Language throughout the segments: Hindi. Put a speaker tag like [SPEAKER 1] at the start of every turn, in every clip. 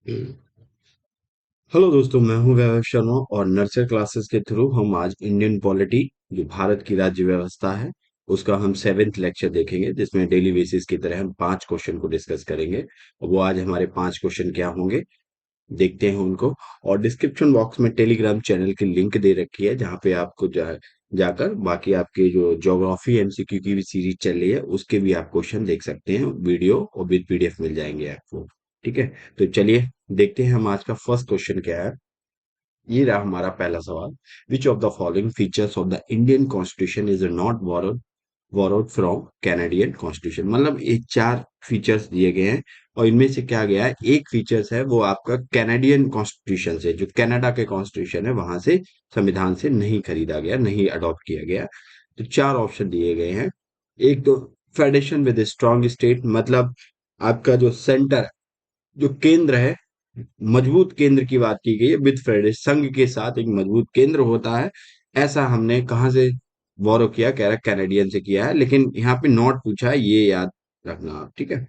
[SPEAKER 1] हेलो दोस्तों, मैं हूं वैभव शर्मा और नर्सरी क्लासेस के थ्रू हम आज इंडियन पॉलिटी जो भारत की राज्य व्यवस्था है उसका हम सेवेंथ लेक्चर देखेंगे, जिसमें डेली बेसिस की तरह हम 5 क्वेश्चन को डिस्कस करेंगे। और वो आज हमारे 5 क्वेश्चन क्या होंगे, देखते हैं उनको। और डिस्क्रिप्शन बॉक्स में टेलीग्राम चैनल की लिंक दे रखी है, जहाँ पे आपको जाकर बाकी आपके जो ज्योग्राफी एमसीक्यू की भी सीरीज चल रही है उसके भी आप क्वेश्चन देख सकते हैं। वीडियो और विद पीडीएफ मिल जाएंगे आपको। ठीक है, तो चलिए देखते हैं हम आज का फर्स्ट क्वेश्चन क्या है। ये रहा हमारा पहला सवाल। विच of the following features of the Indian constitution is not borrowed from Canadian constitution. मतलब ये 4 फीचर्स दिए गए हैं और इनमें से क्या गया है, एक फीचर्स है वो आपका कैनेडियन कॉन्स्टिट्यूशन से, जो कनाडा के कॉन्स्टिट्यूशन है वहां से, संविधान से नहीं खरीदा गया, नहीं अडॉप्ट किया गया। तो 4 ऑप्शन दिए गए हैं। एक तो फेडरेशन विद स्ट्रॉन्ग स्टेट, मतलब आपका जो सेंटर, जो केंद्र है, मजबूत केंद्र की बात की गई है। विद फेडरेशन, संघ के साथ एक मजबूत केंद्र होता है। ऐसा हमने कहाँ से बोरो किया, कह रहा कैनेडियन से किया है, लेकिन यहाँ पे नॉट पूछा है, ये याद रखना आप। ठीक है,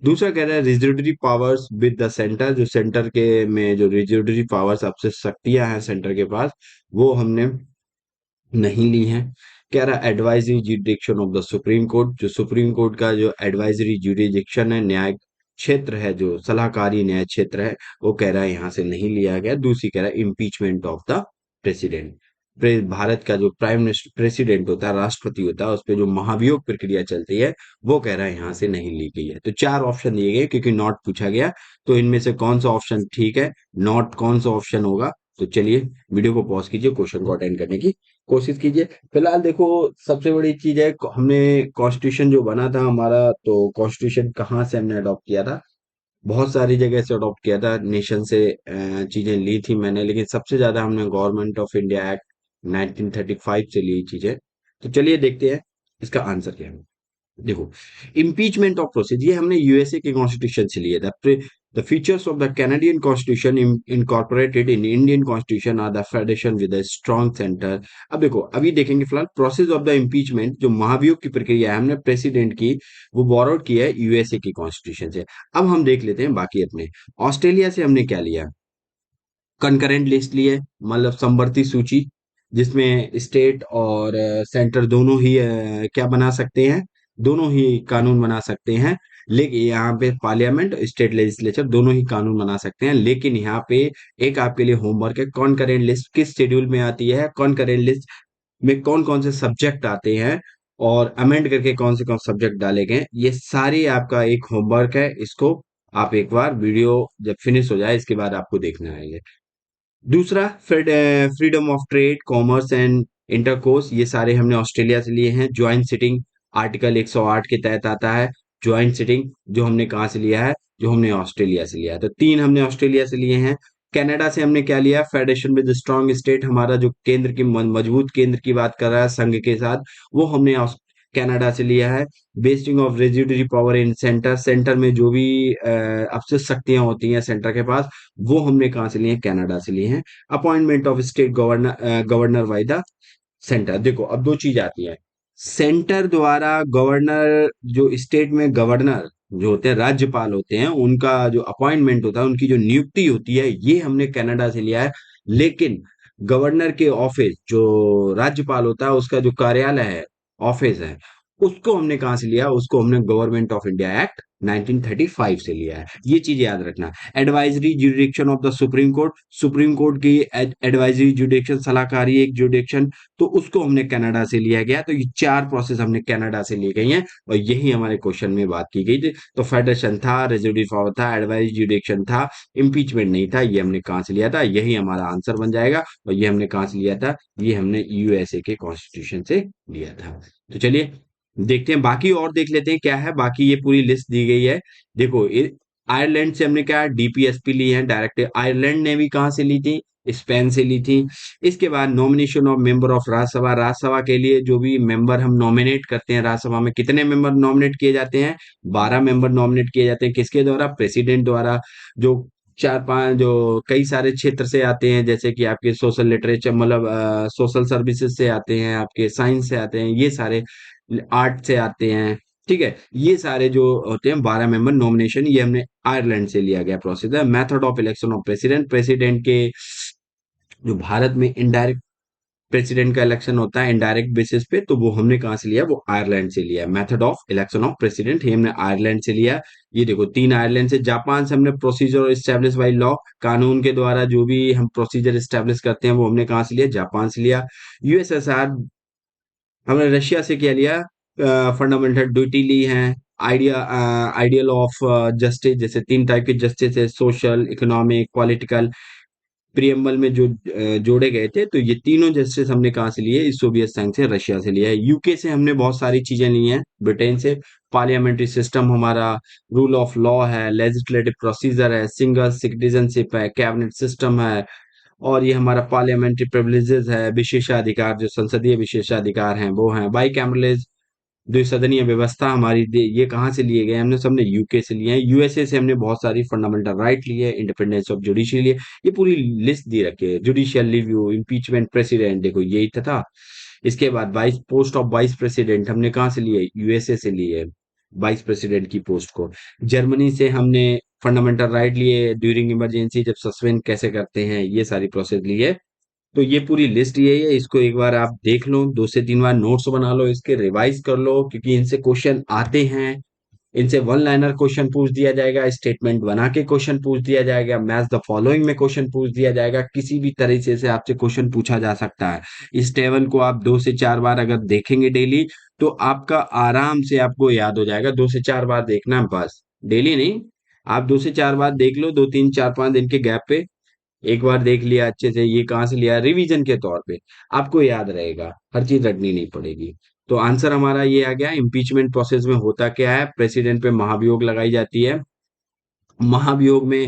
[SPEAKER 1] दूसरा कह रहा है रिजिडरी पावर्स विद द सेंटर, जो सेंटर के में जो रिजिडरी पावर्स, आपसे शक्तियां हैं सेंटर के पास, वो हमने नहीं ली हैं। कह रहा है advisory जुडिक्शन of the supreme court, जो सुप्रीम कोर्ट का जो एडवाइजरी जुडिक्शन है, न्याय क्षेत्र है, जो सलाहकारी न्याय क्षेत्र है, वो कह रहा है यहाँ से नहीं लिया गया। दूसरी कह रहा है impeachment of the president, Bharat का जो प्राइम मिनिस्टर प्रेसिडेंट होता है, राष्ट्रपति होता है, उस पर जो महाभियोग प्रक्रिया चलती है, वो कह रहा है यहाँ से नहीं ली गई है। तो 4 ऑप्शन दिए गए, क्योंकि नॉट पूछा गया। तो इनमें से कौन सा ऑप्शन ठीक है, नॉट कौन सा ऑप्शन होगा। तो चलिए वीडियो को पॉज कीजिए, क्वेश्चन को अटेंड करने की कोशिश कीजिए। फिलहाल देखो, सबसे बड़ी चीज है, हमने कॉन्स्टिट्यूशन जो बना था हमारा, तो कॉन्स्टिट्यूशन कहाँ से हमने अडॉप्ट किया था। बहुत सारी जगह से अडॉप्ट किया था, नेशन से चीजें ली थी मैंने, लेकिन सबसे ज्यादा हमने गवर्नमेंट ऑफ इंडिया एक्ट 1935 से ली चीजें। तो चलिए देखते हैं इसका आंसर क्या है। देखो, इम्पीचमेंट ऑफ प्रोसेस ये हमने यूएसए के कॉन्स्टिट्यूशन से लिया था। The features of the Canadian constitution incorporated in Indian constitution are the federation with a strong centre. अब देखो, अभी देखेंगे फिलहाल प्रोसेस ऑफ द इम्पीचमेंट, जो महाभियोग की प्रक्रिया है हमने प्रेसिडेंट की, वो बोरोड की है यूएसए की कॉन्स्टिट्यूशन से। अब हम देख लेते हैं बाकी अपने। ऑस्ट्रेलिया से हमने क्या लिया, कंकरेंट लिस्ट लिए, मतलब समवर्ती सूची, जिसमें स्टेट और सेंटर दोनों ही क्या बना सकते हैं, दोनों ही कानून बना सकते हैं। लेकिन यहाँ पे पार्लियामेंट, स्टेट लेजिस्लेचर दोनों ही कानून बना सकते हैं। लेकिन यहाँ पे एक आपके लिए होमवर्क है, कॉन्करेंट लिस्ट किस शेड्यूल में आती है, कॉन्करेंट लिस्ट में कौन कौन से सब्जेक्ट आते हैं, और अमेंड करके कौन से सब्जेक्ट डाले गए, ये सारी आपका एक होमवर्क है। इसको आप एक बार वीडियो जब फिनिश हो जाए इसके बाद आपको देखना है। दूसरा, freedom of trade, commerce and intercourse, ये सारे हमने ऑस्ट्रेलिया से लिए हैं। ज्वाइंट सिटिंग आर्टिकल 108 के तहत आता है। ज्वाइंट सिटिंग जो हमने कहाँ से लिया है, जो हमने ऑस्ट्रेलिया से लिया है। तो 3 हमने ऑस्ट्रेलिया से लिए हैं। कनाडा से हमने क्या लिया, फेडरेशन विद स्ट्रॉन्ग स्टेट, हमारा जो केंद्र की मजबूत केंद्र की बात कर रहा है संघ के साथ, वो हमने कनाडा से लिया है। Vesting of residuary power in centre, centre में जो भी अफसर शक्तियां होती हैं सेंटर के पास, वो हमने कहाँ से लिए हैं, कनाडा से लिए हैं। Appointment of state governor by the centre. देखो, अब 2 चीज आती है। सेंटर द्वारा गवर्नर, जो स्टेट में गवर्नर जो होते हैं, राज्यपाल होते हैं, उनका जो अपॉइंटमेंट होता है, उनकी जो नियुक्ति होती है, ये हमने कनाडा से लिया है। लेकिन गवर्नर के ऑफिस, जो राज्यपाल होता है उसका जो कार्यालय है, ऑफिस है, उसको हमने कहाँ से लिया, उसको हमने गवर्नमेंट ऑफ इंडिया एक्ट 1935 से लिया है। ये चीज याद रखना। Advisory जुडिक्शन of the supreme court, supreme court की एडवाइजरी जुडिक्शन, सलाहकारी एक जुडिक्शन, तो उसको हमने कनाडा से लिया गया। तो ये 4 प्रोसेस हमने कनाडा से ली गई हैं, और यही हमारे क्वेश्चन में बात की गई थी। तो फेडरेशन था, रेजिडरी पावर था, एडवाइजरी जुडिक्शन था, इम्पीचमेंट नहीं था। ये हमने कहाँ से लिया था, यही हमारा आंसर बन जाएगा। और ये हमने कहाँ से लिया था, ये हमने यूएसए के कॉन्स्टिट्यूशन से लिया था। तो चलिए देखते हैं बाकी, और देख लेते हैं क्या है बाकी। ये पूरी लिस्ट दी गई है। देखो, आयरलैंड से हमने क्या डीपीएसपी ली है डायरेक्ट। आयरलैंड ने भी कहाँ से ली थी, स्पेन से ली थी। इसके बाद nomination of member of Rajya Sabha, Rajya Sabha के लिए जो भी मेंबर हम नॉमिनेट करते हैं, राज्यसभा में कितने मेंबर नॉमिनेट किए जाते हैं, 12 मेंबर नॉमिनेट किए जाते हैं। किसके द्वारा, प्रेसिडेंट द्वारा। जो 4-5 जो कई सारे क्षेत्र से आते हैं, जैसे कि आपके सोशल लिटरेचर, मतलब सोशल सर्विसेज से आते हैं, आपके साइंस से आते हैं, ये सारे आर्ट से आते हैं। ठीक है, ये सारे जो होते हैं 12 मेंबर नॉमिनेशन, ये हमने आयरलैंड से लिया गया प्रोसेस है। Method of election of president, president के जो भारत में इनडायरेक्ट प्रेसिडेंट का इलेक्शन होता है इनडायरेक्ट बेसिस पे, तो वो हमने कहाँ से लिया, वो आयरलैंड से लिया। Method of election of president ये हमने आयरलैंड से लिया। ये देखो, 3 आयरलैंड से। जापान से हमने प्रोसीजर स्टैब्लिश बाई लॉ, कानून के द्वारा जो भी हम प्रोसीजर स्टैब्लिश करते हैं वो हमने कहाँ से लिया, जापान से लिया। यूएसएसआर हमने रशिया से क्या लिया, फंडामेंटल ड्यूटी ली है। आइडियल ऑफ जस्टिस, जैसे 3 टाइप के जस्टिस है, सोशल, इकोनॉमिक, पॉलिटिकल, प्रियम्बल में जो जोड़े गए थे। तो ये तीनों जस्टिस हमने कहाँ से लिए, इस सोवियत संघ से, रशिया से लिया है। यूके से हमने बहुत सारी चीजें ली हैं, ब्रिटेन से। पार्लियामेंट्री सिस्टम हमारा, रूल ऑफ लॉ है, लेजिस्लेटिव प्रोसीजर है, सिंगल सिटीजनशिप है, कैबिनेट सिस्टम है, और ये हमारा पार्लियामेंट्री प्रिविलेजेस है, विशेषाधिकार, जो संसदीय विशेषाधिकार हैं वो हैं, बाई कैमरलेज द्विसदनीय व्यवस्था हमारी ये कहाँ से लिए गए, हमने सबने यूके से लिए हैं। यूएसए से हमने बहुत सारी फंडामेंटल राइट लिए है, इंडिपेंडेंस ऑफ जुडिशरी लिए। ये पूरी लिस्ट दी रखी है। जुडिशियल रिव्यू, इम्पीचमेंट, प्रेसिडेंट, देखो यही था। इसके बाद vice post of vice president हमने कहाँ से लिए, यूएसए से लिए, वाइस प्रेसिडेंट की पोस्ट को। जर्मनी से हमने फंडामेंटल राइट लिए, ड्यूरिंग इमरजेंसी जब सस्पेंड कैसे करते हैं, ये सारी प्रोसेस ली है। तो ये पूरी लिस्ट यही है, इसको एक बार आप देख लो, 2 से 3 बार नोट्स बना लो, इसके रिवाइज कर लो, क्योंकि इनसे क्वेश्चन आते हैं। इनसे वन लाइनर क्वेश्चन पूछ दिया जाएगा, स्टेटमेंट बना के क्वेश्चन पूछ दिया जाएगा, मैच द फॉलोइंग में क्वेश्चन पूछ दिया जाएगा, किसी भी तरीके से आपसे क्वेश्चन पूछा जा सकता है। इस टेबल को आप 2 से 4 बार अगर देखेंगे डेली, तो आपका आराम से आपको याद हो जाएगा। 2 से 4 बार देखना है बस, डेली नहीं। आप 2 से 4 बार देख लो, 2, 3, 4, 5 दिन के गैप पे। एक बार देख लिया अच्छे से, ये कहाँ से लिया, रिवीजन के तौर पे आपको याद रहेगा, हर चीज रटनी नहीं पड़ेगी। तो आंसर हमारा ये आ गया। इम्पीचमेंट प्रोसेस में होता क्या है, प्रेसिडेंट पे महाभियोग लगाई जाती है। महाभियोग में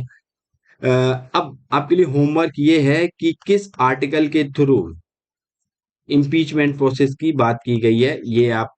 [SPEAKER 1] अब आपके लिए होमवर्क ये है कि किस आर्टिकल के थ्रू इम्पीचमेंट प्रोसेस की बात की गई है, ये आप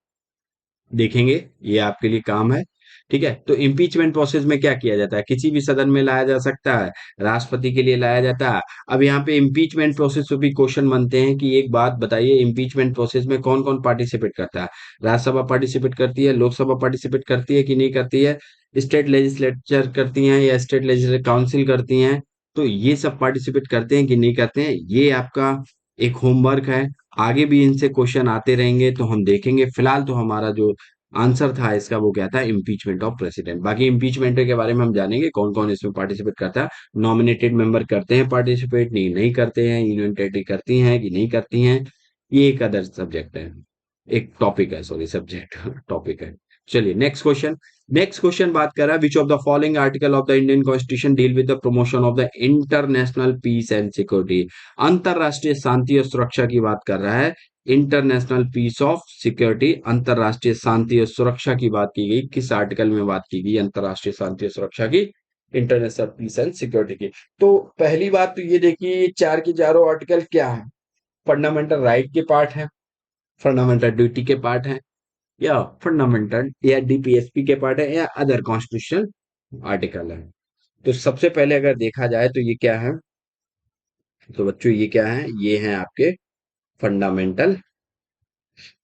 [SPEAKER 1] देखेंगे, ये आपके लिए काम है। ठीक है, तो इम्पीचमेंट प्रोसेस में क्या किया जाता है, किसी भी सदन में लाया जा सकता है, राष्ट्रपति के लिए लाया जाता है। अब यहाँ पे इम्पीचमेंट प्रोसेस पे भी क्वेश्चन बनते हैं कि एक बात बताइए, इम्पीचमेंट प्रोसेस में कौन कौन पार्टिसिपेट करता है। राज्यसभा पार्टिसिपेट करती है, लोकसभा पार्टिसिपेट करती है कि नहीं करती है, स्टेट लेजिस्लेचर करती हैं या स्टेट लेजिस्लेटिव काउंसिल करती हैं, तो ये सब पार्टिसिपेट करते हैं कि नहीं करते हैं, ये आपका एक होमवर्क है। आगे भी इनसे क्वेश्चन आते रहेंगे तो हम देखेंगे। फिलहाल तो हमारा जो आंसर था इसका वो क्या था, इम्पीचमेंट ऑफ प्रेसिडेंट। बाकी इम्पीचमेंट के बारे में हम जानेंगे कौन कौन इसमें पार्टिसिपेट करता है। नॉमिनेटेड मेंबर करते हैं पार्टिसिपेट, नहीं नहीं करते हैं, यूनियन टेरिटरी करती हैं कि नहीं करती हैं, ये एक अदर सब्जेक्ट है, एक टॉपिक है, सॉरी सब्जेक्ट टॉपिक है। चलिए नेक्स्ट क्वेश्चन। नेक्स्ट क्वेश्चन बात कर रहा है, which of the following article of the Indian constitution deal with the promotion of the international peace and security. अंतरराष्ट्रीय शांति और सुरक्षा की बात कर रहा है। इंटरनेशनल पीस ऑफ सिक्योरिटी, अंतरराष्ट्रीय शांति और सुरक्षा की बात की गई, किस आर्टिकल में बात की गई अंतरराष्ट्रीय शांति और सुरक्षा की, इंटरनेशनल पीस एंड सिक्योरिटी की। तो पहली बात तो ये देखिए, ये चार की चारों आर्टिकल क्या है, फंडामेंटल राइट के पार्ट है, फंडामेंटल ड्यूटी के पार्ट है, या फंडामेंटल या डीपीएसपी के पार्ट है, या अदर कॉन्स्टिट्यूशन आर्टिकल है। तो सबसे पहले अगर देखा जाए तो ये क्या है, तो बच्चों ये क्या है, ये है आपके फंडामेंटल,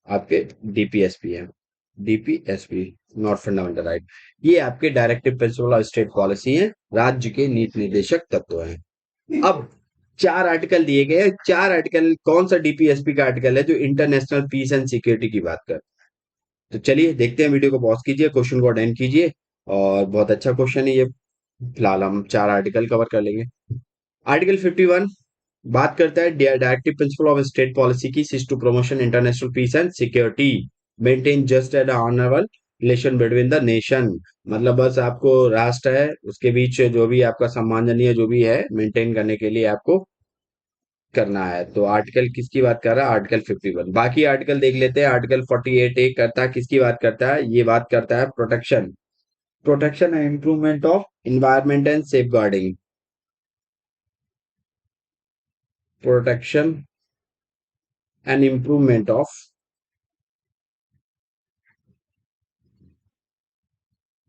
[SPEAKER 1] आपके डीपीएसपी है, डीपीएसपी, नॉट फंडामेंटल राइट। ये आपके directive principle of state policy है, राज्य के नीति निर्देशक तत्व हैं। अब 4 आर्टिकल दिए गए हैं, 4 आर्टिकल, कौन सा डीपीएसपी का आर्टिकल है जो इंटरनेशनल पीस एंड सिक्योरिटी की बात कर। तो चलिए देखते हैं, वीडियो को पॉज कीजिए, क्वेश्चन को अटेंड कीजिए, और बहुत अच्छा क्वेश्चन है ये। फिलहाल हम 4 आर्टिकल कवर कर लेंगे। आर्टिकल 51 बात करता है directive principle of state policy की, सिस to promotion international peace and security, maintain just and honourable relation between the nation. मतलब बस आपको राष्ट्र है उसके बीच जो भी आपका सम्मानजनीय जो भी है मेंटेन करने के लिए आपको करना है। तो आर्टिकल किसकी बात कर रहा है, आर्टिकल 51। बाकी आर्टिकल देख लेते हैं। आर्टिकल 48 ए करता है, किसकी बात करता है, ये बात करता है protection, protection and improvement of environment and safeguarding, protection and improvement of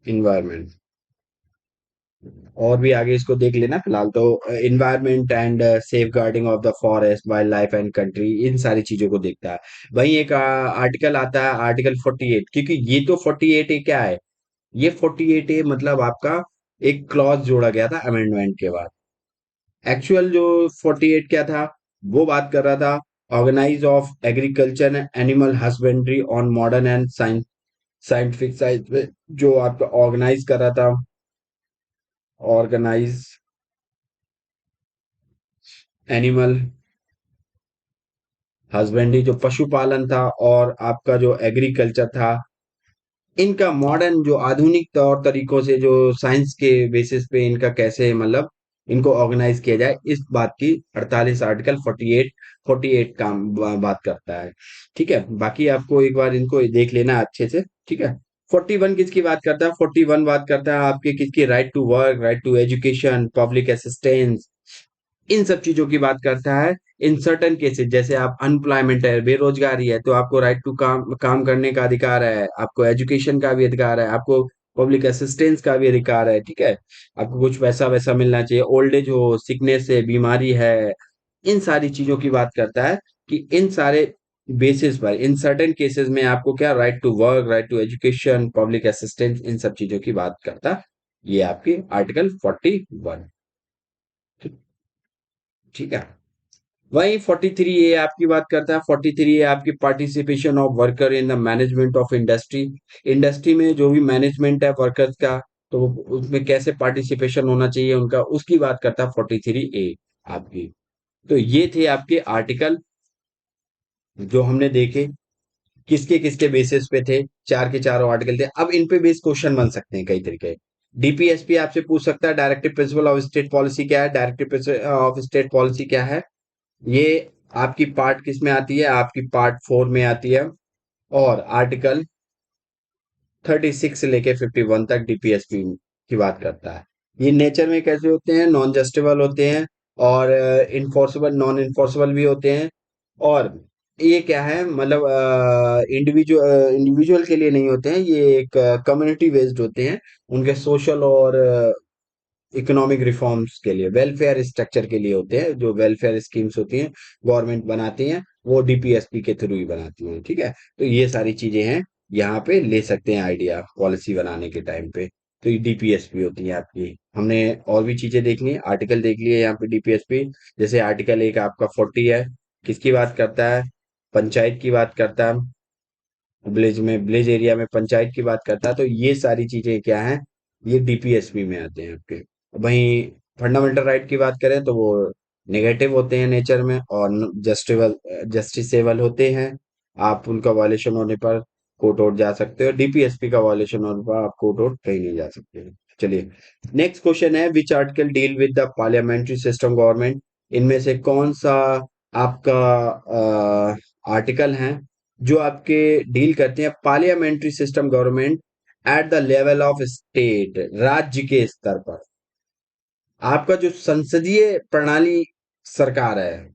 [SPEAKER 1] environment और भी आगे इसको देख लेना, फिलहाल तो environment and safeguarding of the forest wildlife and country, इन सारी चीजों को देखता है। वहीं एक आर्टिकल आता है आर्टिकल 48, क्योंकि ये तो 48 ए क्या है, ये 48 ए मतलब आपका एक क्लॉज जोड़ा गया था अमेंडमेंट के बाद। एक्चुअल जो 48 क्या था, वो बात कर रहा था organise of agriculture and animal husbandry on modern and scientific science में, जो आपका ऑर्गेनाइज कर रहा था, ऑर्गेनाइज एनिमल हस्बेंड्री जो पशुपालन था, और आपका जो एग्रीकल्चर था, इनका मॉडर्न जो आधुनिक तौर तरीकों से जो साइंस के बेसिस पे इनका कैसे मतलब इनको ऑर्गेनाइज किया जाए, इस बात की 48 आर्टिकल 48 काम बात करता है। ठीक है, बाकी आपको एक बार इनको देख लेना अच्छे से। ठीक है, 41 किसकी बात करता है, 41 बात करता है आपके किसकी, right to work, right to education, public assistance, इन सब चीजों की बात करता है। इन सर्टन केसेस, जैसे आप अनएम्प्लॉयमेंट है, बेरोजगारी है, तो आपको राइट टू काम करने का अधिकार है, आपको एजुकेशन का भी अधिकार है, आपको पब्लिक असिस्टेंस का भी अधिकार है। ठीक है, आपको कुछ पैसा वैसा मिलना चाहिए, ओल्ड एज हो, सिकनेस है, बीमारी है, इन सारी चीजों की बात करता है कि इन सारे बेसिस पर इन सर्टेन केसेस में आपको क्या, right to work, right to education, public assistance, इन सब चीजों की बात करता है। ये आपकी आर्टिकल 41। ठीक है, वही 43 ए आपकी बात करता है। 43 ए आपकी participation of worker in the management of industry, industry में जो भी मैनेजमेंट है वर्कर्स का, तो उसमें कैसे पार्टिसिपेशन होना चाहिए उनका, उसकी बात करता है 43 ए आपकी। तो ये थे आपके आर्टिकल जो हमने देखे, किसके किसके बेसिस पे थे, चार के चारों आर्टिकल थे। अब इन पे बेस क्वेश्चन बन सकते हैं कई तरीके। डीपीएसपी आपसे पूछ सकता है, directive principle of state policy क्या है, directive principle of state policy क्या है, ये आपकी पार्ट किस में आती है, आपकी पार्ट 4 में आती है। और आर्टिकल 36 से लेके 51 तक डीपीएसपी की बात करता है। ये नेचर में कैसे होते हैं, नॉन जस्टिबल होते हैं, और इन्फोर्सेबल नॉन इन्फोर्सेबल भी होते हैं। और ये क्या है मतलब इंडिविजुअल के लिए नहीं होते हैं, ये एक कम्युनिटी बेस्ड होते हैं, उनके सोशल और इकोनॉमिक रिफॉर्म्स के लिए, वेलफेयर स्ट्रक्चर के लिए होते हैं। जो वेलफेयर स्कीम्स होती हैं गवर्नमेंट बनाती हैं, वो डीपीएसपी के थ्रू ही बनाती हैं। ठीक है, तो ये सारी चीजें हैं, यहाँ पे ले सकते हैं आइडिया पॉलिसी बनाने के टाइम पे। तो ये डीपीएसपी होती है आपकी। हमने और भी चीजें देख ली, आर्टिकल देख लिए यहाँ पे डीपीएसपी। जैसे आर्टिकल एक आपका 40 है, किसकी बात करता है, पंचायत की बात करता है, विलेज एरिया में पंचायत की बात करता है। तो ये सारी चीजें क्या हैं, ये डीपीएसपी में आते हैं आपके। वहीं फंडामेंटल राइट की बात करें तो वो नेगेटिव होते हैं नेचर में, और जस्टिसेबल होते हैं। आप उनका वायलेशन होने पर कोर्ट आउट जा सकते हो, डीपीएसपी का वायलेशन होने पर आप कोर्ट आउट कहीं नहीं जा सकते। चलिए, नेक्स्ट क्वेश्चन है, which article deal with the parliamentary system government, इनमें से कौन सा आपका आर्टिकल है जो आपके डील करते हैं parliamentary system government at the level of state, राज्य के स्तर पर। आपका जो संसदीय प्रणाली सरकार है,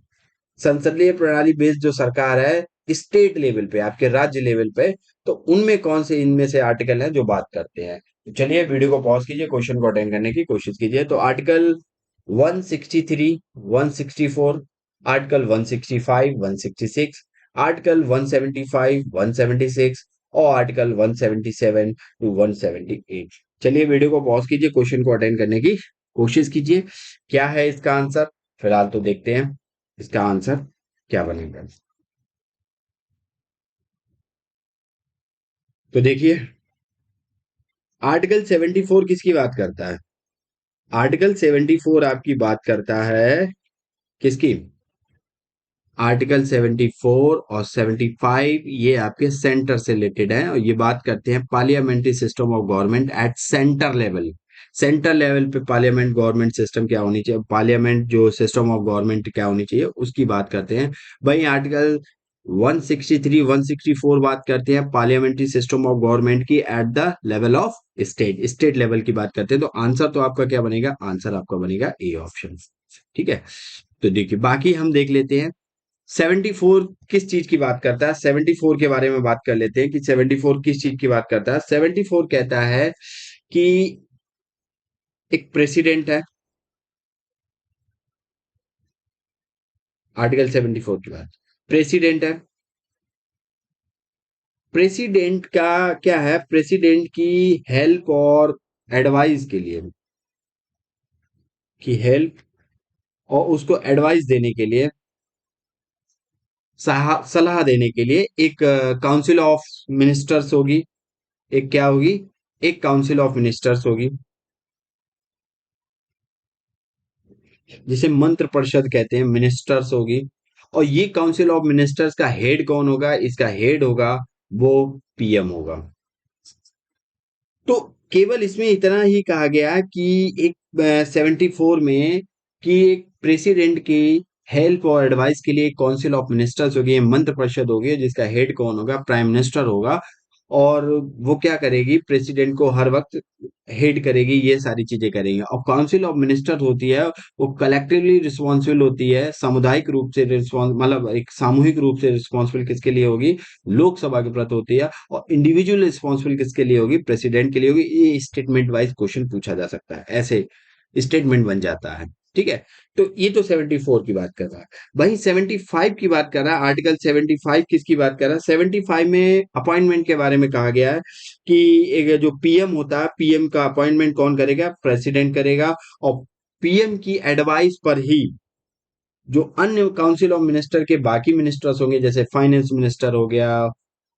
[SPEAKER 1] संसदीय प्रणाली बेस्ड जो सरकार है स्टेट लेवल पे, आपके राज्य लेवल पे, तो उनमें कौन से इनमें से आर्टिकल हैं जो बात करते हैं। तो चलिए वीडियो को पॉज कीजिए, क्वेश्चन को अटेंड करने की कोशिश कीजिए। तो आर्टिकल 163, 164, आर्टिकल 165, 166, आर्टिकल 175, 176, और आर्टिकल 177 टू 178। चलिए वीडियो को पॉज कीजिए, क्वेश्चन को अटेंड करने की कोशिश कीजिए। क्या है इसका आंसर, फिलहाल तो देखते हैं इसका आंसर क्या बनेगा। तो देखिए, आर्टिकल 74 किसकी बात करता है, आर्टिकल 74 आपकी बात करता है किसकी, आर्टिकल 74 और 75 ये आपके सेंटर से रिलेटेड है, और ये बात करते हैं parliamentary system of government at centre level. Centre level पे पार्लियामेंट गवर्नमेंट सिस्टम क्या होनी चाहिए, पार्लियामेंट जो सिस्टम ऑफ गवर्नमेंट क्या होनी चाहिए, उसकी बात करते हैं। वही आर्टिकल 163, 164 बात करते हैं पार्लियामेंट्री सिस्टम ऑफ गवर्नमेंट की at the level of state, state level की बात करते हैं। तो आंसर तो आपका क्या बनेगा, आंसर आपका बनेगा ए ऑप्शन। ठीक है, तो देखिए बाकी हम देख लेते हैं 74 किस चीज की बात करता है, 74 के बारे में बात कर लेते हैं कि 74 किस चीज की बात करता है। 74 कहता है कि एक प्रेसिडेंट है। आर्टिकल 74 की बात, प्रेसिडेंट है। प्रेसिडेंट का क्या है, प्रेसिडेंट की हेल्प और एडवाइस के लिए, की हेल्प और उसको एडवाइस देने के लिए, सलाह देने के लिए एक काउंसिल ऑफ मिनिस्टर्स होगी। एक क्या होगी, एक काउंसिल ऑफ मिनिस्टर्स होगी, जिसे मंत्र परिषद कहते हैं, मिनिस्टर्स होगी। और ये काउंसिल ऑफ मिनिस्टर्स का हेड कौन होगा, इसका हेड होगा वो पीएम होगा। तो केवल इसमें इतना ही कहा गया कि एक 74 में कि एक प्रेसिडेंट की हेल्प और एडवाइस के लिए एक काउंसिल ऑफ मिनिस्टर्स होगी, मंत्र परिषद होगी, जिसका हेड कौन होगा, प्राइम मिनिस्टर होगा। और वो क्या करेगी, प्रेसिडेंट को हर वक्त हेड करेगी, ये सारी चीजें करेंगे। और काउंसिल ऑफ मिनिस्टर होती है, वो कलेक्टिवली रिस्पॉन्सिबल होती है, सामुदायिक रूप से रिस्पॉन्स मतलब एक सामूहिक रूप से रिस्पॉन्सिबल किसके लिए होगी, लोकसभा के प्रति होती है। और इंडिविजुअल रिस्पॉन्सिबल किसके लिए होगी, प्रेसिडेंट के लिए होगी। ये स्टेटमेंट वाइज क्वेश्चन पूछा जा सकता है, ऐसे स्टेटमेंट बन जाता है। ठीक है। तो ये तो 74 की बात कर रहा है। वहीं 75 की बात कर रहा है, आर्टिकल 75 किसकी बात कर रहा है, 75 में अपॉइंटमेंट के बारे में कहा गया है कि एक जो पीएम होता है, पीएम का अपॉइंटमेंट कौन करेगा, प्रेसिडेंट करेगा। और पीएम की एडवाइस पर ही जो अन्य काउंसिल ऑफ मिनिस्टर के बाकी मिनिस्टर्स होंगे, जैसे फाइनेंस मिनिस्टर हो गया,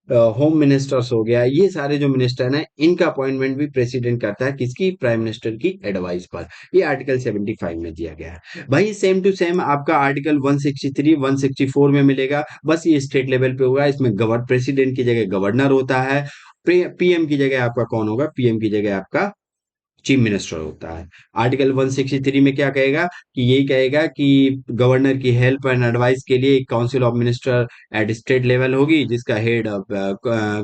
[SPEAKER 1] होम मिनिस्टर्स हो गया, ये सारे जो मिनिस्टर हैं, इनका अपॉइंटमेंट भी प्रेसिडेंट करता है, किसकी, प्राइम मिनिस्टर की एडवाइस पर। ये आर्टिकल 75 में दिया गया है। भाई सेम टू सेम आपका आर्टिकल 163 164 में मिलेगा, बस ये स्टेट लेवल पे होगा। इसमें प्रेसिडेंट की जगह गवर्नर होता है, पीएम की जगह आपका कौन होगा, पीएम की जगह आपका चीफ मिनिस्टर होता है। आर्टिकल 163 में क्या कहेगा, कि यही कहेगा कि गवर्नर की हेल्प एंड एडवाइस के लिए एक council of minister eight state level होगी, जिसका हेड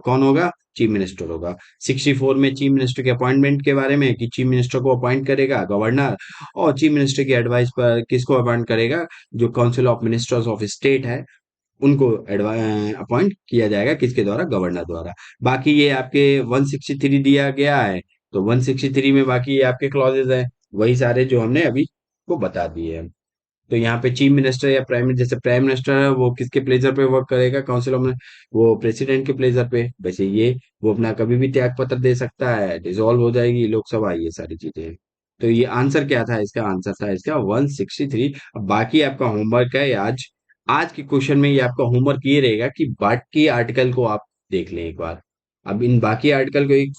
[SPEAKER 1] कौन होगा, चीफ मिनिस्टर होगा। 64 में चीफ मिनिस्टर के अपॉइंटमेंट के बारे में, कि चीफ मिनिस्टर को अपॉइंट करेगा गवर्नर, और चीफ मिनिस्टर की एडवाइस पर किसको अपॉइंट करेगा, जो council of ministers of state है, उनको अपॉइंट किया जाएगा, किसके द्वारा, गवर्नर द्वारा। बाकी ये आपके 163 दिया गया है, तो 163 में बाकी ये आपके क्लॉजेज हैं, वही सारे जो हमने अभी को बता दिए हैं। तो यहाँ पे चीफ मिनिस्टर या प्राइम, जैसे प्राइम मिनिस्टर है वो किसके प्लेजर पे वर्क करेगा, काउंसिल ऑफ, वो प्रेसिडेंट के प्लेजर पे। वैसे ये वो अपना कभी भी त्याग पत्र दे सकता है, डिसॉल्व हो जाएगी लोकसभा, ये सारी चीजें। तो ये आंसर क्या था इसका, आंसर था इसका 163। अब बाकी आपका होमवर्क है आज, आज के क्वेश्चन में ये आपका होमवर्क ये रहेगा कि बाकी आर्टिकल को आप देख लें एक बार। अब इन बाकी आर्टिकल को एक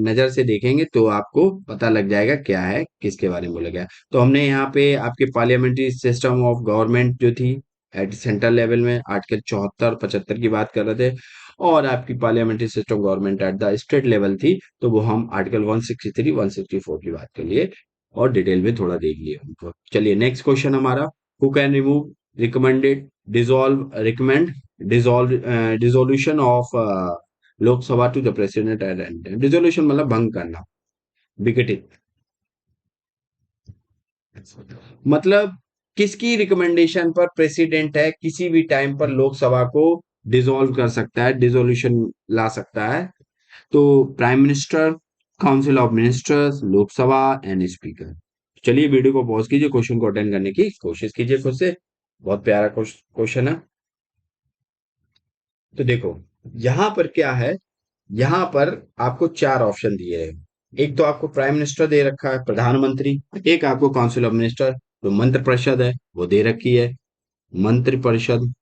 [SPEAKER 1] नजर से देखेंगे तो आपको पता लग जाएगा क्या है, किसके बारे में बोला गया है। तो हमने यहाँ पे आपके पार्लियामेंट्री सिस्टम ऑफ गवर्नमेंट जो थी एट सेंट्रल लेवल में, आर्टिकल 74 75 की बात कर रहे थे। और आपकी parliamentary system government at the state level थी, तो वो हम आर्टिकल 163 164 की बात कर लिए, और डिटेल में थोड़ा देख लिए उनको। चलिए नेक्स्ट क्वेश्चन हमारा, who can remove, recommended, recommend, dissolution of Lok Sabha to the president and, dissolution मतलब भंग करना, विघटित, मतलब किसकी रिकमेंडेशन पर प्रेसिडेंट है किसी भी टाइम पर लोकसभा को डिसॉल्व कर सकता है, डिसोल्यूशन ला सकता है। तो prime minister, council of ministers, Lok Sabha and speaker. चलिए वीडियो को पॉज कीजिए, क्वेश्चन को अटेंड करने की कोशिश कीजिए खुद से, बहुत प्यारा क्वेश्चन है। तो देखो यहां पर क्या है, यहां पर आपको चार ऑप्शन दिए हैं। एक तो आपको प्राइम मिनिस्टर दे रखा है, प्रधानमंत्री। एक आपको काउंसिल ऑफ मिनिस्टर, जो मंत्र परिषद है, वो दे रखी है, मंत्री परिषद।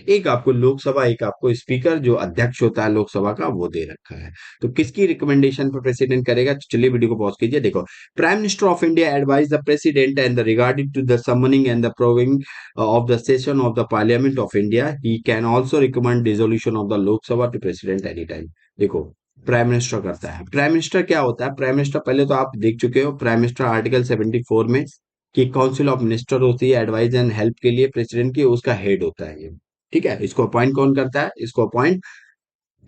[SPEAKER 1] एक आपको लोकसभा, एक आपको स्पीकर, जो अध्यक्ष होता है लोकसभा का, वो दे रखा है। तो किसकी रिकमेंडेशन पर प्रेसिडेंट करेगा, तो चलिए वीडियो को पॉज कीजिए। देखो, prime minister of India advise the president and the regarding to the summoning and the proving of the session of the parliament of India, he can also recommend dissolution of the Lok Sabha to president any time. देखो, प्राइम मिनिस्टर करता है। प्राइम मिनिस्टर क्या होता है, प्राइम मिनिस्टर पहले तो आप देख चुके हो, प्राइम मिनिस्टर आर्टिकल 74 में कि काउंसिल ऑफ मिनिस्टर होती है एडवाइस एंड हेल्प के लिए प्रेसिडेंट की, उसका हेड होता है ये। ठीक है, इसको अपॉइंट कौन करता है, इसको अपॉइंट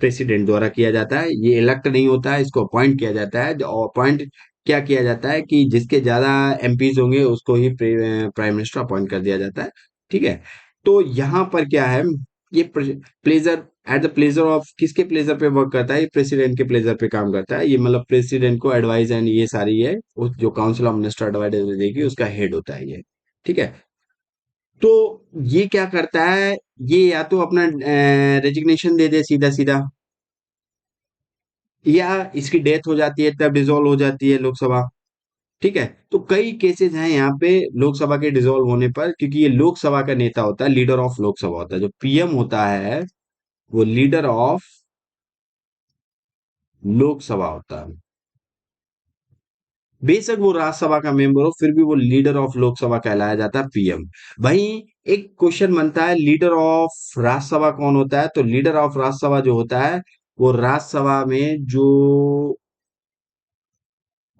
[SPEAKER 1] प्रेसिडेंट द्वारा किया जाता है। ये इलेक्ट नहीं होता है, इसको अपॉइंट किया जाता है। अपॉइंट क्या किया जाता है कि जिसके ज्यादा एमपीज होंगे उसको ही प्राइम मिनिस्टर अपॉइंट कर दिया जाता है। ठीक है। तो यहाँ पर क्या है, ये pleasure, at the pleasure of, किसके प्लेजर पे वर्क करता है? ये प्रेसिडेंट के प्लेजर पे काम करता है। ये मतलब प्रेसिडेंट को एडवाइस एंड ये सारी है, उस जो काउंसिल ऑफ मिनिस्टर एडवाइस देगी उसका हेड होता है ये। ठीक है। तो ये क्या करता है, ये या तो अपना रेजिग्नेशन दे दे सीधा सीधा, या इसकी डेथ हो जाती है तब डिसॉल्व हो जाती है लोकसभा। ठीक है। तो कई केसेस हैं यहाँ पे लोकसभा के डिसॉल्व होने पर, क्योंकि ये लोकसभा का नेता होता है, लीडर ऑफ लोकसभा होता है। जो पीएम होता है वो लीडर ऑफ लोकसभा होता है। बेशक वो राज्यसभा का मेंबर हो, फिर भी वो लीडर ऑफ लोकसभा कहलाया जाता है, पीएम। भाई एक क्वेश्चन बनता है, लीडर ऑफ राज्यसभा कौन होता है? तो लीडर ऑफ राज्यसभा जो होता है, वो राज्यसभा में जो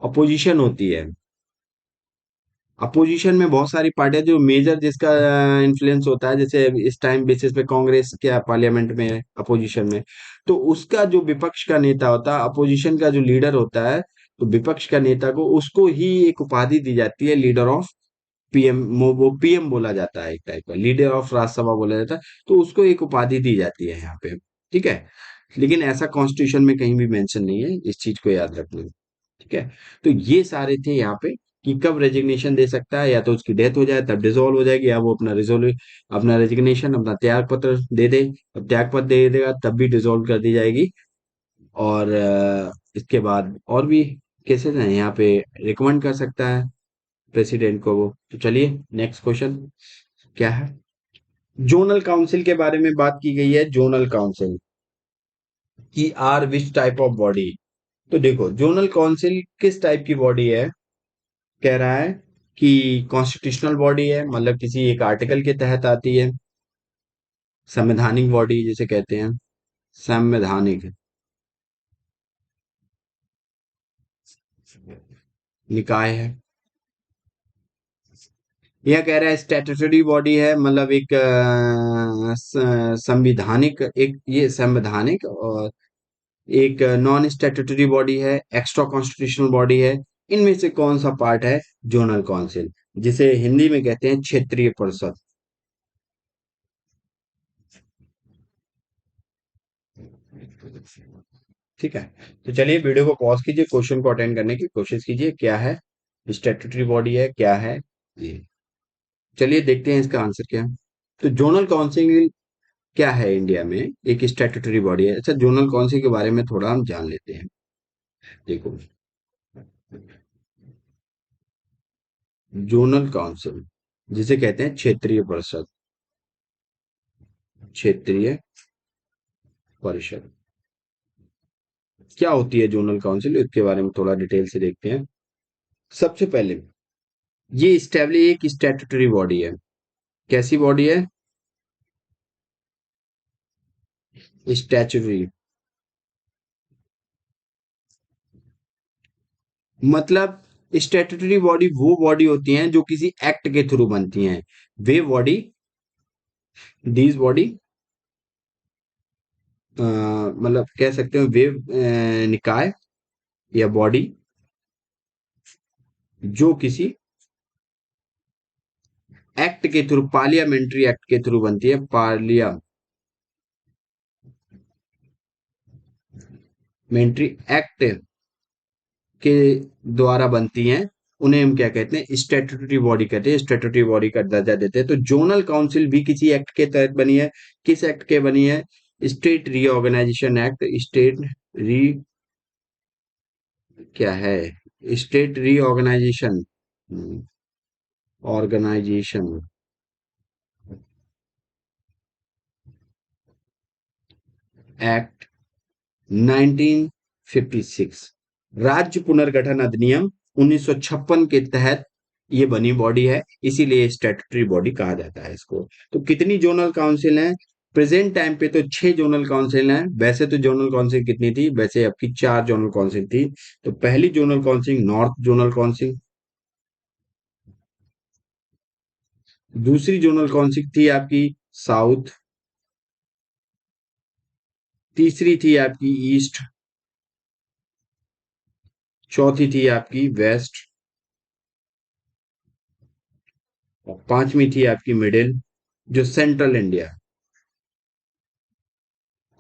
[SPEAKER 1] अपोजिशन होती है, अपोजिशन में बहुत सारी पार्टियां, जो मेजर जिसका इन्फ्लुएंस होता है, जैसे इस टाइम बेसिस पे कांग्रेस क्या पार्लियामेंट में है अपोजिशन में, तो उसका जो विपक्ष का नेता होता है, अपोजिशन का जो लीडर होता है, तो विपक्ष का नेता को, उसको ही एक उपाधि दी जाती है, लीडर ऑफ पीएम। वो पीएम बोला जाता है, एक टाइप का लीडर ऑफ राज्यसभा बोला जाता है। तो उसको एक उपाधि दी जाती है यहाँ पे। ठीक है। लेकिन ऐसा कॉन्स्टिट्यूशन में कहीं भी मेंशन नहीं है, इस चीज को याद रखना। ठीक है। तो ये सारे थे यहाँ पे कि कब रेजिग्नेशन दे सकता है, या तो उसकी डेथ हो जाए तब डिसॉल्व हो जाएगी, या वो अपना रिजोल्व, अपना रेजिग्नेशन, अपना त्याग पत्र दे दे, अब त्याग पत्र दे देगा तब भी डिसॉल्व कर दी जाएगी। और इसके बाद और भी केसेस हैं यहाँ पे, रिकमेंड कर सकता है प्रेसिडेंट को वो। तो चलिए नेक्स्ट क्वेश्चन क्या है। जोनल काउंसिल के बारे में बात की गई है। जोनल काउंसिल की are which type of body? तो देखो, जोनल काउंसिल किस टाइप की बॉडी है, कह रहा है कि कॉन्स्टिट्यूशनल बॉडी है, मतलब किसी एक आर्टिकल के तहत आती है। संवैधानिक बॉडी जिसे कहते हैं, संवैधानिक निकाय है। यह कह रहा है स्टैट्यूटरी बॉडी है, मतलब एक संविधानिक, एक ये संवैधानिक, और एक नॉन स्टैट्यूटरी बॉडी है, एक्स्ट्रा कॉन्स्टिट्यूशनल बॉडी है। इनमें से कौन सा पार्ट है जोनल काउंसिल, जिसे हिंदी में कहते हैं क्षेत्रीय परिषद? ठीक है। तो चलिए वीडियो को पॉज कीजिए, क्वेश्चन को अटेंड करने की कोशिश कीजिए, क्या है स्टैट्यूटरी बॉडी है, क्या है ये। चलिए देखते हैं इसका आंसर क्या है। तो जोनल काउंसिल क्या है इंडिया में, एक स्टैट्यूटरी बॉडी है। अच्छा, जोनल काउंसिल के बारे में थोड़ा हम जान लेते हैं। देखो, जोनल काउंसिल जिसे कहते हैं क्षेत्रीय परिषद, क्षेत्रीय परिषद क्या होती है जोनल काउंसिल, इसके बारे में थोड़ा डिटेल से देखते हैं। सबसे पहले ये स्टैब्लिश एक स्टैट्यूटरी बॉडी है। कैसी बॉडी है? स्टैट्यूटरी मतलब, स्टैट्यूटरी बॉडी वो बॉडी होती हैं जो किसी एक्ट के थ्रू बनती हैं। वे बॉडी, दीज बॉडी, मतलब कह सकते हो वे निकाय या बॉडी जो किसी एक्ट के थ्रू, पार्लियामेंट्री एक्ट के थ्रू बनती है, पार्लियामेंट्री एक्ट के द्वारा बनती हैं, उन्हें हम क्या कहते हैं? स्टैट्यूटरी बॉडी कहते हैं, स्टैट्यूटरी बॉडी का दर्जा देते हैं। तो जोनल काउंसिल भी किसी एक्ट के तहत बनी है। किस एक्ट के बनी है? स्टेट रीऑर्गेनाइजेशन एक्ट, स्टेट री, क्या है, स्टेट रीऑर्गेनाइजेशन ऑर्गेनाइजेशन एक्ट 1956, राज्य पुनर्गठन अधिनियम 1956 के तहत ये बनी बॉडी है, इसीलिए स्टैट्यूटरी बॉडी कहा जाता है इसको। तो कितनी जोनल काउंसिल हैं? प्रेजेंट टाइम पे तो 6 जोनल काउंसिल हैं। वैसे तो जोनल काउंसिल कितनी थी? वैसे आपकी 4 जोनल काउंसिल थी। तो पहली zonal council north zonal council, दूसरी जोनल काउंसिल थी आपकी साउथ, तीसरी थी आपकी ईस्ट, चौथी थी आपकी वेस्ट, और पांचवी थी आपकी मिडिल, जो सेंट्रल इंडिया।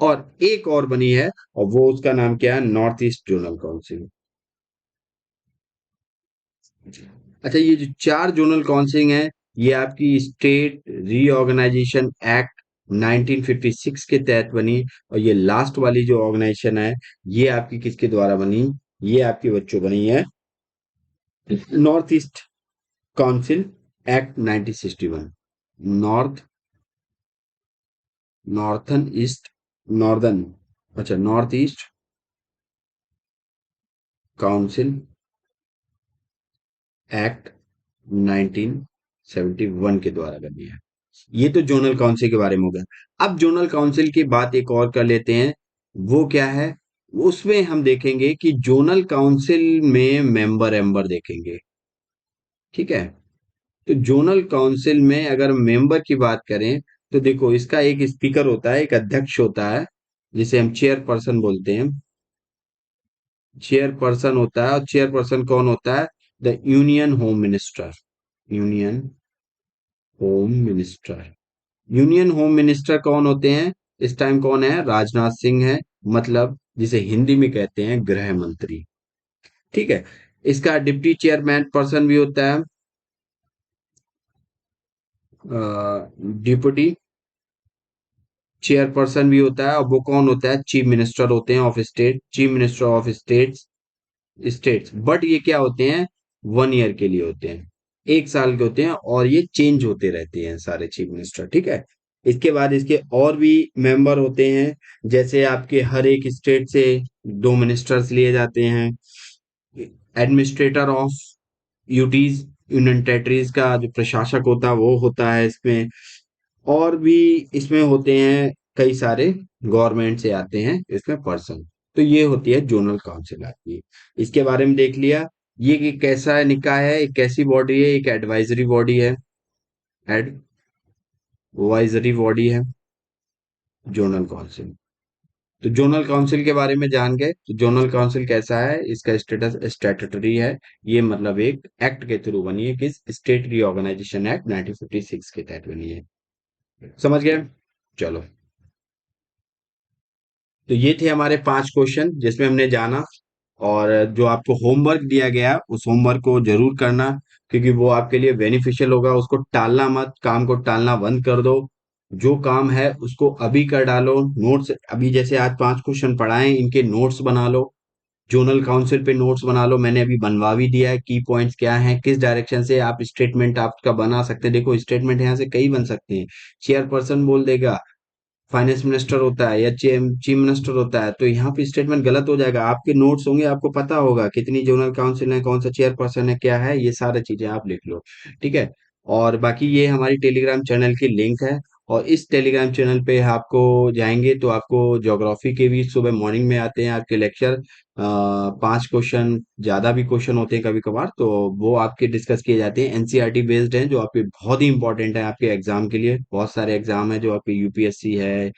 [SPEAKER 1] और एक और बनी है, और वो उसका नाम क्या है, नॉर्थ ईस्ट जोनल काउंसिल। अच्छा, ये जो चार जोनल काउंसिल हैं, ये आपकी स्टेट रीऑर्गेनाइजेशन एक्ट 1956 के तहत बनी। और ये लास्ट वाली जो ऑर्गेनाइजेशन है, ये आपकी किसके द्वारा बनी, ये आपकी बच्चों बनी है north east council act 1961। North northern east northern अच्छा, नॉर्थ ईस्ट काउंसिल एक्ट 1971 के द्वारा बनी है। ये तो जोनल काउंसिल के बारे में हो गया। अब जोनल काउंसिल की बात एक और कर लेते हैं। वो क्या है, उसमें हम देखेंगे कि जोनल काउंसिल में मेंबर एम्बर देखेंगे। ठीक है, तो जोनल काउंसिल में अगर मेंबर की बात करें, तो देखो इसका एक स्पीकर होता है, एक अध्यक्ष होता है, जिसे हम चेयरपर्सन बोलते हैं। चेयरपर्सन होता है, और चेयरपर्सन कौन होता है, the union home minister. Union home minister. Union home minister कौन होते हैं इस टाइम, कौन है, राजनाथ सिंह है। मतलब जिसे हिंदी में कहते हैं गृह मंत्री। ठीक है, इसका डिप्टी चेयरमैन पर्सन भी होता है, डिप्टी चेयरपर्सन भी होता है, और वो कौन होता है, चीफ मिनिस्टर होते हैं of state, chief minister of states. But ये क्या होते हैं, 1 ईयर के लिए होते हैं, 1 साल के होते हैं, और ये चेंज होते रहते हैं सारे चीफ मिनिस्टर। ठीक है, इसके बाद इसके और भी मेंबर होते हैं, जैसे आपके हर एक स्टेट से 2 मिनिस्टर्स लिए जाते हैं। Administrator of UTs, union territories का जो प्रशासक होता है वो होता है इसमें। और भी इसमें होते हैं कई सारे, गवर्नमेंट से आते हैं इसमें पर्सन। तो ये होती है जोनल काउंसिल आपकी। इसके बारे में देख लिया। ये कि कैसा निकाय है, एक कैसी बॉडी है, एक एडवाइजरी बॉडी है। एडवाइजरी बॉडी है जोनल काउंसिल। तो जोनल काउंसिल के बारे में जान गए, तो जोनल काउंसिल कैसा है, इसका स्टेटस स्टैट्यूटरी है। ये मतलब एक एक्ट के थ्रू बनी है, किस, स्टेट रीऑर्गेनाइजेशन एक्ट 1956 के तहत बनी है। समझ गए, चलो। तो ये थे हमारे 5 क्वेश्चन जिसमें हमने जाना। और जो आपको होमवर्क दिया गया उस होमवर्क को जरूर करना, क्योंकि वो आपके लिए बेनिफिशियल होगा। उसको टालना मत, काम को टालना बंद कर दो। जो काम है उसको अभी कर डालो। नोट्स अभी, जैसे आज 5 क्वेश्चन पढ़ाए, इनके नोट्स बना लो। जोनल काउंसिल पे नोट्स बना लो, मैंने अभी बनवा भी दिया है, की पॉइंट्स क्या हैं, किस डायरेक्शन से आप स्टेटमेंट आपका बना सकते हैं। देखो स्टेटमेंट यहाँ से कई बन सकते हैं। चेयरपर्सन बोल देगा, फाइनेंस मिनिस्टर होता है, या चीफ मिनिस्टर होता है, तो यहाँ पे स्टेटमेंट गलत हो जाएगा। आपके नोट्स होंगे, आपको पता होगा कितनी जोनल काउंसिल है, कौन सा चेयरपर्सन है, क्या है, ये सारी चीजें आप लिख लो। ठीक है, और बाकी ये हमारी टेलीग्राम चैनल की लिंक है। और इस टेलीग्राम चैनल पे आपको जाएंगे तो आपको ज्योग्राफी के भी सुबह मॉर्निंग में आते हैं आपके लेक्चर। 5 क्वेश्चन, ज्यादा भी क्वेश्चन होते हैं कभी कभार, तो वो आपके डिस्कस किए जाते हैं, एनसीईआरटी बेस्ड हैं, जो आपके बहुत ही इंपॉर्टेंट है आपके एग्जाम के लिए। बहुत सारे एग्जाम है जो आपके यूपीएससी है,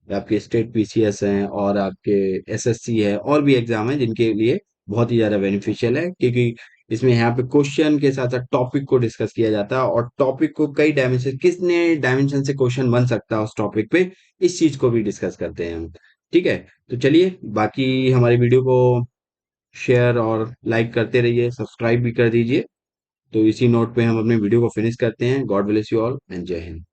[SPEAKER 1] आपके स्टेट पीसीएस हैं, और आपके एसएससी है, और भी एग्जाम है जिनके लिए बहुत ही ज्यादा बेनिफिशियल है, क्योंकि इसमें यहाँ पे क्वेश्चन के साथ साथ टॉपिक को डिस्कस किया जाता है, और टॉपिक को कई डायमेंशन, कितने डायमेंशन से क्वेश्चन बन सकता है उस टॉपिक पे, इस चीज को भी डिस्कस करते हैं हम। ठीक है, तो चलिए, बाकी हमारी वीडियो को शेयर और लाइक करते रहिए, सब्सक्राइब भी कर दीजिए। तो इसी नोट पे हम अपने वीडियो को फिनिश करते हैं। God bless you all and जय हिंद।